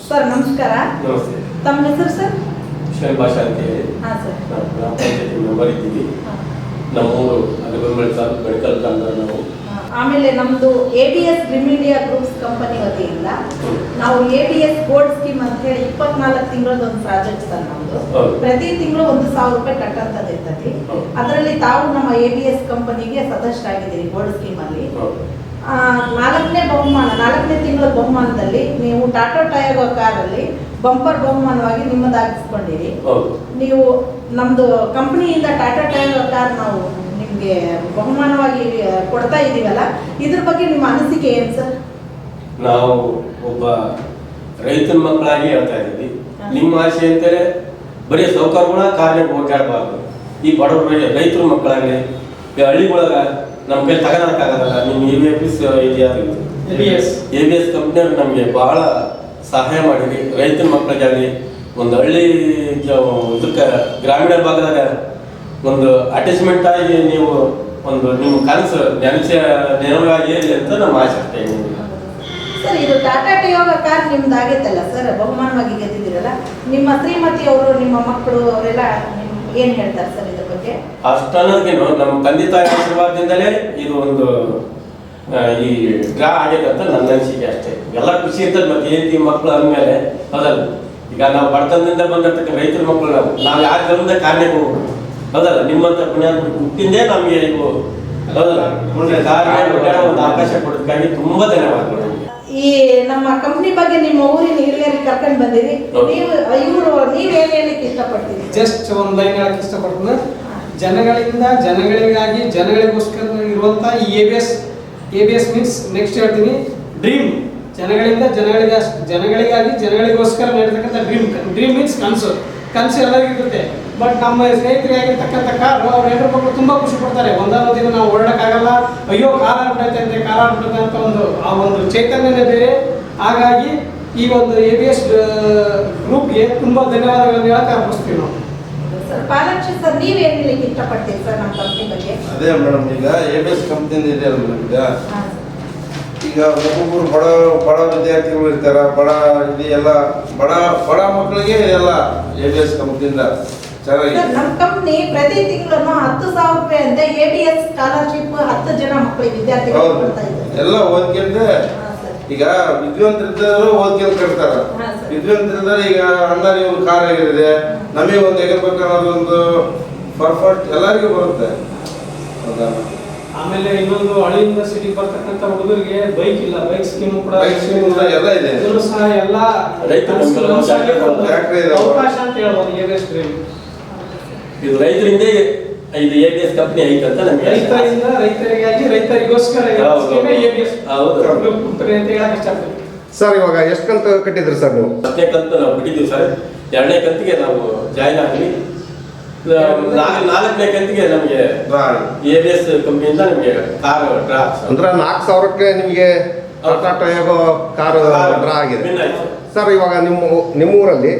Sir ನಮಸ್ಕಾರ. ನಮಸ್ತೆ. ತಮ್ಮ ಹೆಸರು ಸರ್? ಶೈಲ್ ಭಾಷಾ ಅಂತ ಹೇಳಿ. ಹಾಂ ಸರ್. ನಾವು ಗ್ರಾಮ ಪಂಚಾಯತಿ ಮೆಂಬರ್ ಇದ್ದೀವಿ. ನಮ್ಮೂರು ಅಲಿಬೆಂಬಳಿ ತಾಲೂಕು ಬೆಳಕಲ್ ತಾಂಡ ನಾವು. ಆಮೇಲೆ ನಮ್ಮದು ABS ಗ್ರಿಮಿಡಿಯಾ ಗ್ರೂಪ್ಸ್ ಕಂಪನಿ ವತಿಯಿಂದ ನಾವು ABS ಗೋಲ್ಡ್ ಸ್ಕೀಮ್ ಅಂತ ಹೇಳಿ 24 ತಿಂಗಳದ ಒಂದು ಪ್ರಾಜೆಕ್ಟ್ ಸರ್ ನಮ್ಮದು. ಪ್ರತಿ ತಿಂಗಳು 1,000 ರೂಪಾಯಿ ಕಟ್ಟಂತದ್ದು ಇರ್ತದೆ. ಅದರಲ್ಲಿ ತಾವು ನಮ್ಮ ABS ಕಂಪನಿಗೆ ಸದಸ್ಯರಾಗಿದ್ದೀರಿ ಗೋಲ್ಡ್ ಸ್ಕೀಮ್ ಅಲ್ಲಿ. 4ನೇ ತಿಂಗಳ ಬಹುಮಾನದಲ್ಲಿ ನೀವು ಟಾಟಾ ಟಯಾಗೋ ಕಾರಲ್ಲಿ ಬಂಪರ್ ಬಹುಮಾನವಾಗಿ ನಿಮ್ಮದಾಗಿಸ್ಕೊಂಡಿರಿ. ನೀವು ನಮ್ದು ಕಂಪನಿಯಿಂದ ಟಾಟಾ ಟಯಾಗೋ ಕಾರ್ ನಾವು ನಿಮಗೆ ಬಹುಮಾನವಾಗಿ ಕೊಡ್ತಾ ಇದ್ದೀವಲ್ಲ, ಇದ್ರ ಬಗ್ಗೆ ನಿಮ್ಮ ಅನಿಸಿಕೆ ಏನು ಸರ್? ನಾವು ಒಬ್ಬ ರೈತನ ಮಕ್ಕಳಾಗಿ ಹೇಳ್ತಾ ಇದ್ದೀವಿ. ನಿಮ್ಮ ಆಸೆ ಅಂತೇಳಿ ಬರೀ ಸೌಕರ್ಯಗಳ ಕಾರ್ಯ ಓಡಾಡಬಾರ್ದು. ಈ ಬಡವರಿಗೆ ರೈತರ ಮಕ್ಕಳಾಗಲಿ ಹಳ್ಳಿಗಳಾಗ ನಮ್ಮ ಕೈ ತಗೋಕ್ಕಾಗಲ್ಲ. ನಿಮ್ಮ ABS ಕಂಪ್ನಿಯವ್ರು ನಮಗೆ ಬಹಳ ಸಹಾಯ ಮಾಡಿರಿ. ರೈತರ ಮಕ್ಕಳಿಗಾಗಲಿ ಒಂದು ಹಳ್ಳಿ ಇದಕ್ಕೆ ಗ್ರಾಮೀಣ ಭಾಗದಾಗ ಒಂದು ಅಟ್ಯಾಚ್ಮೆಂಟ್ ಆಗಿ ನೀವು ಒಂದು ನಿಮ್ಮ ಕನಸು ನೆನವಾಗಿ ಅಂತ ನಮ್ಮ ಆಸೆ ಅಷ್ಟೇ. ಸರ್, ಇದು ಟಾಟಾ ಟಯಾಗೋ ಕಾರ್ ನಿಮ್ದು ಆಗೈತಲ್ಲ ಸರ್, ಬಹುಮಾನವಾಗಿ ಗೆದ್ದಿದ್ದೀರಲ್ಲ, ನಿಮ್ಮ ಶ್ರೀಮತಿ ಅವರು ನಿಮ್ಮ ಮಕ್ಕಳು ಅವರೆಲ್ಲ ಏನ್ ಹೇಳ್ತಾರೆ ಸರ್ ಇದ್ರ ಬಗ್ಗೆ? ಅಷ್ಟು ಅನ್ನೋದಕ್ಕೇನು ನಮ್ಮ ತಂದೆ ತಾಯಿ ಆಶೀರ್ವಾದದಿಂದಲೇ ಇದು ಒಂದು ಈ ಡ್ರಾ ಆಗೈತೆ ಅಂತ ನನ್ನ ಅನಿಸಿಕೆ ಅಷ್ಟೇ. ಎಲ್ಲ ಖುಷಿ ಇರ್ತದೆ. ಮತ್ತೆ ಏನ್ ಮಕ್ಕಳು ಅಂದಮೇಲೆ ಹೌದಲ್ಲ, ಈಗ ನಾವು ಬಡತನದಿಂದ ಬಂದಿರ್ತಕ್ಕ ರೈತರ ಮಕ್ಕಳು ನಾವು ಯಾರ ಜನ್ಮದ ಕಾರ್ಯಕ್ಕೆ ಹೋಗ್ಬೇಕು ಹೌದಲ್ಲ. ನಿಮ್ಮಂತ ಪುಣ್ಯ ಹುಟ್ಟಿಂದೇ ನಮಗೆ ಇವು ಹೌದಲ್ಲ ಒಂದು ಅವಕಾಶ ಕೊಡೋದಕ್ಕಾಗಿ ತುಂಬಾ ಧನ್ಯವಾದಗಳು. ಈ ನಮ್ಮ ಕಂಪ್ನಿ ಬಗ್ಗೆ ನಿಮ್ಮ ಊರಿನ ಹಿರಿಯರಿಗೆ ಕರ್ಕೊಂಡು ಬಂದಿರಿ. ನೀವೇನ್ ಹೇಳಲಿಕ್ಕೆ ಇಷ್ಟಪಡ್ತೀರಿ? ಜಸ್ಟ್ ಒಂದು ಲೈನ್ ಹೇಳಕ್ಕೆ ಇಷ್ಟಪಡ್ತೀನಿ. ಜನಗಳಿಂದ ಜನಗಳಿಗಾಗಿ ಜನಗಳಿಗೋಸ್ಕರ ಇರುವಂತ ಈ ABS ಮೀನ್ಸ್ ನೆಕ್ಸ್ಟ್ ಹೇಳ್ತೀನಿ ಡ್ರೀಮ್. ಜನಗಳಿಂದ ಜನಗಳಿಗಾಗಿ ಜನಗಳಿಗೋಸ್ಕರ ನಡೆತಕ್ಕಂಥ ಡ್ರೀಮ್ ಮೀನ್ಸ್ ಕನಸು ಎಲ್ಲರಿಗೂ ಇರುತ್ತೆ. ಬಟ್ ನಮ್ಮ ಸ್ನೇಹಿತರಿಗಾಗಿರ್ತಕ್ಕಂಥ ಕಾರು ಅವ್ರ ಹೆಣ್ಣು ಮಕ್ಕಳು ತುಂಬಾ ಖುಷಿ ಪಡ್ತಾರೆ. ಒಂದೊಂದು ದಿನ ನಾವು ಓಡಾಡಕ್ಕಾಗಲ್ಲ, ಅಯ್ಯೋ ಕಾರ್ ಆಗ್ಬಿಟ್ಟೈತೆ ಅಂತ ಒಂದು ಚೈತನ್ಯನೇ ಬೇರೆ. ಹಾಗಾಗಿ ಈ ಒಂದು ABS ಗ್ರೂಪ್ಗೆ ತುಂಬಾ ಧನ್ಯವಾದಗಳನ್ನು ಹೇಳಕ್ಕೆ ಅರ್ಪಿಸ್ತೀವಿ ನಾವು. ಪಾಲಾಕ್ಷ ಸರ್, ನೀವೇನ್ ಹೇಳಲಿಕ್ಕೆ ಇಷ್ಟಪಡ್ತೀರಿ ಸರ್ ನಮ್ಮ ಕಂಪ್ನಿ ಬಗ್ಗೆ? ಅದೇ ಮೇಡಮ್, ಈಗ ABS ಕಂಪ್ನಿಯಿಂದ ಇದೆ ಅಲ್ಲ, ಈಗ ಒಬ್ಬೊಬ್ಬರು ಬಡ ವಿದ್ಯಾರ್ಥಿಗಳು ಇರ್ತಾರ, ಬಡ ಮಕ್ಕಳಿಗೆ ಎಲ್ಲ ABS ಕಂಪ್ನಿಯಿಂದ ಚೆನ್ನಾಗಿ. ನಮ್ಮ ಕಂಪ್ನಿ ಪ್ರತಿ ತಿಂಗಳು 10,000 ರೂಪಾಯಿ ಅಂತ ABS ಸ್ಕಾಲರ್ಶಿಪ್ 10 ಜನ ಮಕ್ಕಳಿಗೆ ವಿದ್ಯಾರ್ಥಿಗಳು ಕೊಡ್ತಾ ಇದ್ದಾರೆ. ಎಲ್ಲ ಓದ್ಕೊಂಡ್ರೆ ಈಗ ವಿದ್ಯಾವಂತರಿದ್ದರು ಓದ್ಕೊಂಡು ಕಟ್ತಾರ. ವಿದ್ಯಾವಂತರಿದ್ದಾರೆ ಈಗ ಅಣ್ಣ ಒಂದು ಕಾರ್ ಆಗಿರುತ್ತೆ, ನಮಗೆ ಒಂದು ಎಗರ್ಬೇಕನ್ನೋದೊಂದು ಪರ್ಫೆಕ್ಟ್ ಎಲ್ಲರಿಗೂ ಬರುತ್ತೆ. ಆಮೇಲೆ ಇನ್ನೊಂದು ಹಳ್ಳಿಯಿಂದ ಸಿಟಿ ಬರ್ತಕ್ಕಂಥ ಹುಡುಗರಿಗೆ ಬೈಕ್ ಇಲ್ಲ, ಬೈಕ್ ಸ್ಕೀಮ್ ಕೂಡ ಎಲ್ಲ ಇದೆ. ಸಹ ಎಲ್ಲ ಅವಕಾಶ ಅಂತ ಹೇಳ್ಬೋದು ABS ಡ್ರೀಮ್. ಇದು ರೈತರಿಂದ ಇದು ABS ಕಂಪನಿ ಐತೆ ಅಂತ ನಮಗೆ ರೈತರಿಗಾಗಿ ರೈತರಿಗೋಸ್ಕರ ABS ಅಂತ ಹೇಳಕ್ ಇಷ್ಟಪಡ್ತೀನಿ. ಸರ್, ಇವಾಗ ಎಷ್ಟು ಕಂತು ಕಟ್ಟಿದ್ರಿ ಸರ್ ನೀವು? 10ನೇ ಕಂತು ನಾವು ಬಿಟ್ಟಿದ್ದೀವಿ ಸರ್. 2ನೇ ಕಂತಿಗೆ ನಾವು ಜಾಯ್ನ್ ಆಗಿ 4ನೇ ಕಂತಿಗೆ ನಮಗೆ ABS ಕಂಪನಿಯಿಂದ ನಮಗೆ ಕಾರ್ ಡ್ರಾ. ಅಂದ್ರೆ 4,000ಕ್ಕೆ ನಿಮಗೆ ಟಾಟಾ ಟಯಾಗೋ ಕಾರು ಡ್ರಾ ಆಗಿದೆ ಸರ್. ಇವಾಗ ನಿಮ್ಮೂರಲ್ಲಿ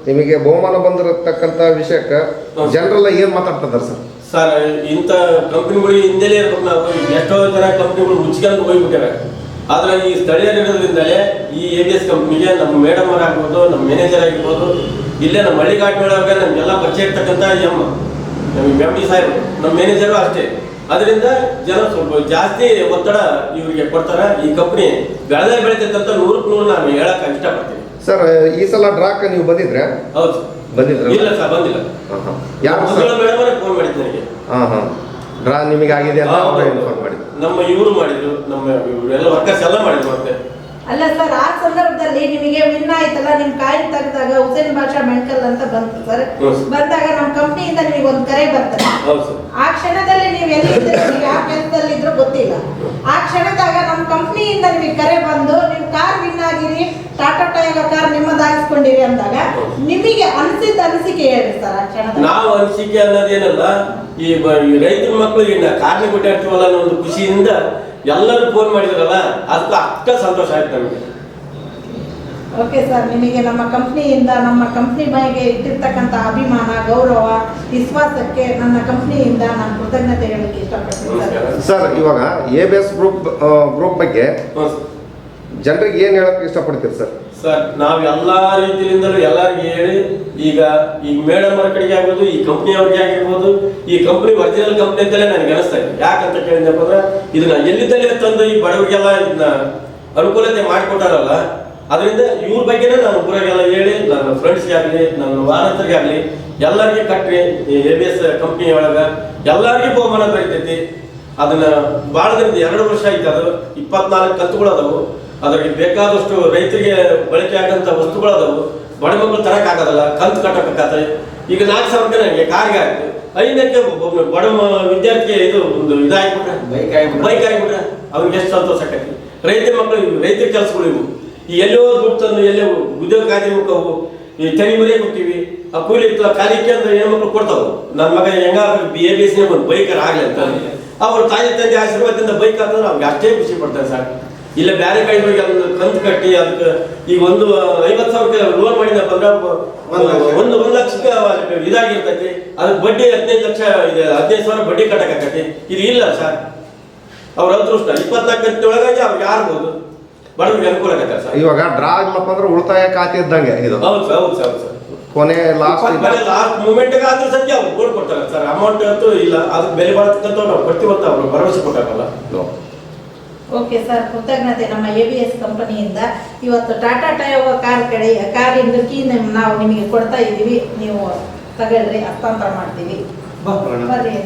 ನಿಮಗೆ ಬಹುಮಾನ ಬಂದಿರತಕ್ಕಂಥ ವಿಷಯಕ್ಕೆ ಜನರೆಲ್ಲ ಏನ್ ಮಾತಾಡ್ತಿದ್ದಾರೆ ಸರ್? ಸರ್, ಇಂಥ ಕಂಪ್ನಿಗಳು ಹಿಂದೆಲೇ ಇರ್ಬೇಕು. ನಾವು ಎಷ್ಟೋ ಜನ ಕಂಪ್ನಿಗಳು ಮುಚ್ಕೊಂಡು ಹೋಗ್ಬಿಟ್ಟಾರೆ. ಆದ್ರೆ ಈ ಸ್ಥಳೀಯರಿರೋದ್ರಿಂದಲೇ ಈ ABS ಕಂಪ್ನಿಗೆ ನಮ್ಮ ಮೇಡಮ್ ಆಗಿರ್ಬೋದು, ನಮ್ಮ ಮ್ಯಾನೇಜರ್ ಆಗಿರ್ಬೋದು, ಇಲ್ಲೇ ನಮ್ಮ ಹಳ್ಳಿಘಾಟ್ ಮೇಳವ್ರಿಗೆ ನಮಗೆಲ್ಲ ಪರಿಚಯ ಇರ್ತಕ್ಕಂಥ ನಮಗೆ MD ಸಾಹೇಬ್, ನಮ್ಮ ಮ್ಯಾನೇಜರು ಅಷ್ಟೇ. ಅದರಿಂದ ಜನ ಸ್ವಲ್ಪ ಜಾಸ್ತಿ ಒತ್ತಡ ಇವರಿಗೆ ಕೊಡ್ತಾರೆ. ಈ ಕಂಪ್ನಿ ಬೆಳೀತೈತೆ ಅಂತ 100ಕ್ಕೆ 100 ನಾನು ಹೇಳಕ್ ಇಷ್ಟಪಡ್ತೀನಿ ಸರ್. ಈ ಸಲ ಡ್ರಾಕ್ ನೀವು ಬಂದಿದ್ರೆ? ಹೌದು ಬಂದಿದ್ರೆ? ಇಲ್ಲ ಸರ್, ಬಂದಿಲ್ಲ. ಯಾರು ಮೇಡಮ್ ಫೋನ್ ಮಾಡಿದ್ದು ನನಗೆ. ಡ್ರಾ ನಿಮಗೆ ಆಗಿದೆ ಅಂತ ಇನ್ಫಾರ್ಮ್ ಮಾಡಿ ನಮ್ಮ ಇವರು ಮಾಡಿದ್ರು, ನಮ್ಮ ಎಲ್ಲ ವರ್ಕರ್ಸ್ ಎಲ್ಲ ಮಾಡಿದ್ರು. ಮತ್ತೆ ಅಲ್ಲ ಸರ್, ಆ ಸಂದರ್ಭದಲ್ಲಿ ನಿಮಗೆ ವಿನ್ ಆಯ್ತಲ್ಲ, ನಿಮ್ ಕಾಯಿನ್ ತೆಗೆದಾಗ ಹುಸೇನ್ ಬಾಷಾ ಮೆಡಿಕಲ್ ಅಂತ ಬಂತು ಸರ್. ಬಂದಾಗ ನಮ್ಮ ಕಂಪ್ನಿಯಿಂದ ನಿಮಗೆ ಒಂದು ಕರೆ ಬರ್ತದೆ. ಆ ಕ್ಷಣದಲ್ಲಿ ನೀವು ಎಲ್ಲಿದ್ದೀರಿ, ಯಾವ ಕೆಲಸದಲ್ಲಿ ಇದ್ರೂ ಗೊತ್ತಿಲ್ಲ. ಆ ಕ್ಷಣದಾಗ ನಮ್ಮ ಕಂಪ್ನಿಯಿಂದ ನಿಮಗೆ ಕರೆ ಬಂದು ನೀವು ಕಾರ್ ವಿನ್ ಆಗಿರಿ, ಟಾಟಾ ಟಯಾಗೋ ಕಾರ್ ನಿಮ್ಮದಾಗಿಸ್ಕೊಂಡಿರಿ ಅಂದಾಗ ನಿಮಗೆ ಅನಿಸಿಕೆ ಹೇಳಿ ಸರ್. ಆ ಕ್ಷಣದಲ್ಲಿ ನಾವು ಅನಿಸಿಕೆ ಅನ್ನೋದೇನಲ್ಲ, ಈ ರೈತರ ಮಕ್ಕಳಿಗೆ ಕಾರ್ಮಿಕ ಬಿಟ್ಟಾಡ್ತೀವಲ್ಲ ಅನ್ನೋ ಒಂದು ಖುಷಿಯಿಂದ ಎಲ್ಲರೂ ಫೋನ್ ಮಾಡಿದ್ರಲ್ಲ, ಅದಕ್ಕೆ ಅಷ್ಟ ಸಂತೋಷ ಆಯ್ತು ನಮಗೆ. ಓಕೆ ಸರ್, ನಿಮಗೆ ನಮ್ಮ ಕಂಪ್ನಿಯಿಂದ ನಮ್ಮ ಕಂಪ್ನಿ ಬಗ್ಗೆ ಇಟ್ಟಿರ್ತಕ್ಕಂಥ ಅಭಿಮಾನ, ಗೌರವ, ವಿಶ್ವಾಸಕ್ಕೆ ನನ್ನ ಕಂಪ್ನಿಯಿಂದ ನಾನು ಕೃತಜ್ಞತೆ ಹೇಳಕ್ಕೆ ಇಷ್ಟಪಡ್ತೀನಿ ಸರ್. ಇವಾಗ ABS ಗ್ರೂಪ್ ಬಗ್ಗೆ ಜನರಿಗೆ ಏನು ಹೇಳಕ್ಕೆ ಇಷ್ಟಪಡ್ತೀರಿ ಸರ್? ಸರ್ ನಾವು ಎಲ್ಲಾ ರೀತಿಯಿಂದಲೂ ಎಲ್ಲರಿಗೂ ಹೇಳಿ ಈಗ ಮೇಡಮ್ ಅವ್ರ ಕಡೆಗೆ ಆಗ್ಬೋದು, ಈ ಕಂಪ್ನಿ ಅವ್ರಿಗೆ ಆಗಿರ್ಬೋದು, ಈ ಕಂಪ್ನಿ ಒರಿಜಿನಲ್ ಕಂಪ್ನಿ ಅಂತಲೇ ನನಗೆ ಅನಿಸ್ತಾ ಇದೆ. ಯಾಕಂತ ಕೇಳಿದಪ್ಪ ಅಂದ್ರೆ ಇದನ್ನ ಎಲ್ಲಿದ್ದಲ್ಲೇ ತಂದು ಈ ಬಡವರಿಗೆಲ್ಲ ಇದನ್ನ ಅನುಕೂಲತೆ ಮಾಡಿಕೊಟ್ಟಾರಲ್ಲ, ಅದರಿಂದ ಇವ್ರ ಬಗ್ಗೆನೇ ನಾನು ಊರಾಗೆಲ್ಲ ಹೇಳಿ ನನ್ನ ಫ್ರೆಂಡ್ಸ್ಗೆ ಆಗಲಿ ನನ್ನ ವಾರತರಿಗೆ ಆಗಲಿ ಎಲ್ಲರಿಗೆ ಕಟ್ರಿ ABS ಕಂಪ್ನಿ ಒಳಗ ಎಲ್ಲರಿಗೂ ಬಹುಮಾನ ಬರೀತೈತಿ. ಅದನ್ನ ಭಾಳ ದಿನದ 2 ವರ್ಷ ಆಯ್ತು. ಅದು 24 ಕಂತುಗಳು ಅದಾವು. ಅದ್ರಿಗೆ ಬೇಕಾದಷ್ಟು ರೈತರಿಗೆ ಬಳಕೆ ಆಗಂತ ವಸ್ತುಗಳು ಅದಾವು. ಬಡ ಮಕ್ಕಳು ತರಕ್ ಆಗೋದಲ್ಲ, ಕಂತು ಕಟ್ಟಬೇಕಾಗ್ತದೆ. ಈಗ 4,000 ರೂಪಾಯಿ ನನಗೆ ಕಾರ್ಗೆ ಆಯ್ತು, 5ಕ್ಕೆ ಬಡ ವಿದ್ಯಾರ್ಥಿ ಇದು ಒಂದು ಇದಾಗ್ಬಿಟ್ರೆ ಬೈಕ್ ಆಗಿಬಿಟ್ರೆ ಅವ್ರಿಗೆ ಎಷ್ಟು ಸಂತೋಷ ಆಕೈತಿ. ರೈತರ ಮಕ್ಕಳು ರೈತರ ಕೆಲಸಗಳು ಇವು. ಈ ಎಲ್ಲೋ ದುಡ್ಡು ತಂದು ಎಲ್ಲೋ ಉದ್ಯೋಗ ಖಾತೆ ಹೋಗವು, ಈ ತೆನಿ ಮನೆಗೆ ಹೋಗ್ತೀವಿ, ಆ ಕೂಲಿ ಇತ್ತು ಖಾಲಿಕ್ಕೆ ಅಂದ್ರೆ ಹೆಣ್ಮಕ್ಳು ಕೊಡ್ತಾವು. ನನ್ನ ಮಗ ಹೆಂಗಾದ್ರು ABS ಒಂದು ಬೈಕರ್ ಆಗ್ಲಿ ಅಂತ ಅವ್ರ ತಾಯಿ ತಂದೆ ಆಶೀರ್ವಾದದಿಂದ ಬೈಕ್ ಹಾಕಿದ್ರೆ ಅವ್ರಿಗೆ ಅಷ್ಟೇ ಖುಷಿ ಪಡ್ತಾರೆ ಸರ್. ಇಲ್ಲ ಬೇರೆ ಕೈ ಹೋಗಿ ಅದನ್ನ ಕಂತು ಕಟ್ಟಿ ಅದಕ್ಕೆ ಈಗ ಒಂದು 50,000 ಲೋನ್ ಮಾಡಿದಪ್ಪ ಅಂದ್ರೆ 1 ಲಕ್ಷಕ್ಕೆ ಇದಾಗಿರ್ತೈತಿ. ಅದಕ್ಕೆ ಬಡ್ಡಿ 15 ಲಕ್ಷ ಇದೆ, 15,000 ಬಡ್ಡಿ ಕಟ್ಟಕತ್ತೈತಿ. ಇದು ಇಲ್ಲ ಸರ್, ಅವ್ರ ಅದೃಷ್ಟ 24 ಗಂಟೆಯೊಳಗಾಗಿ ಅವ್ರಿಗೆ ಯಾರ್ಬೋದು ಬಡವರಿಗೆ ಅನುಕೂಲ ಆಗತ್ತೆ ಸರ್. ಇವಾಗ ಡ್ರಾ ಆಗ್ಲಪ್ಪ ಅಂದ್ರೆ ಉಳಿತಾಯ ಖಾತೆ ಇದ್ದಂಗೆ ಇದು. ಹೌದು ಸರ್, ಹೌದು ಸರ್, ಹೌದು ಸರ್. ಕೊನೆ ಲಾಸ್ಟ್ ಮೂಮೆಂಟ್ಗೆ ಆದ್ರೂ ಸತ್ಯ ಅವ್ರು ಬೋರ್ಡ್ ಕೊಡ್ತಾರೆ ಸರ್. ಅಮೌಂಟ್ ಅಂತೂ ಇಲ್ಲ, ಅದಕ್ಕೆ ಬೆಲೆ ಬಾಳತಕ್ಕಂಥ ನಾವು ಕೊಡ್ತೀವಂತ ಅವ್ರು ಭರವಸೆ ಕೊಟ್ಟಾರಲ್ಲ. ಓಕೆ ಸರ್, ಕೃತಜ್ಞತೆ. ನಮ್ಮ ABS ಕಂಪನಿಯಿಂದ ಇವತ್ತು ಟಾಟಾ ಟಯೋಗೋ ಕಾರಿಂದು ಕೀ ನಾವು ನಿಮಗೆ ಕೊಡ್ತಾ ಇದ್ದೀವಿ. ನೀವು ತಗೊಳ್ರಿ, ಹಸ್ತಾಂತರ ಮಾಡ್ತೀವಿ. ಬರ್ರಿ,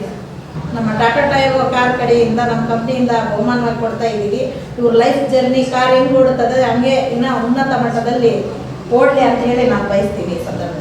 ನಮ್ಮ ಟಾಟಾ ಟಯೋಗೋ ಕಾರ್ ಕಡೆಯಿಂದ ನಮ್ಮ ಕಂಪ್ನಿಯಿಂದ ಬಹುಮಾನವಾಗಿ ಕೊಡ್ತಾ ಇದ್ದೀವಿ. ಇವ್ರ ಲೈಫ್ ಜರ್ನಿ ಕಾರ್ ಹೆಂಗ್ ಓಡುತ್ತದೆ ಹಂಗೆ ಇನ್ನೂ ಉನ್ನತ ಮಟ್ಟದಲ್ಲಿ ಓಡಲಿ ಅಂತ ಹೇಳಿ ನಾನು ಬಯಸ್ತೀನಿ ಈ ಸಂದರ್ಭದಲ್ಲಿ.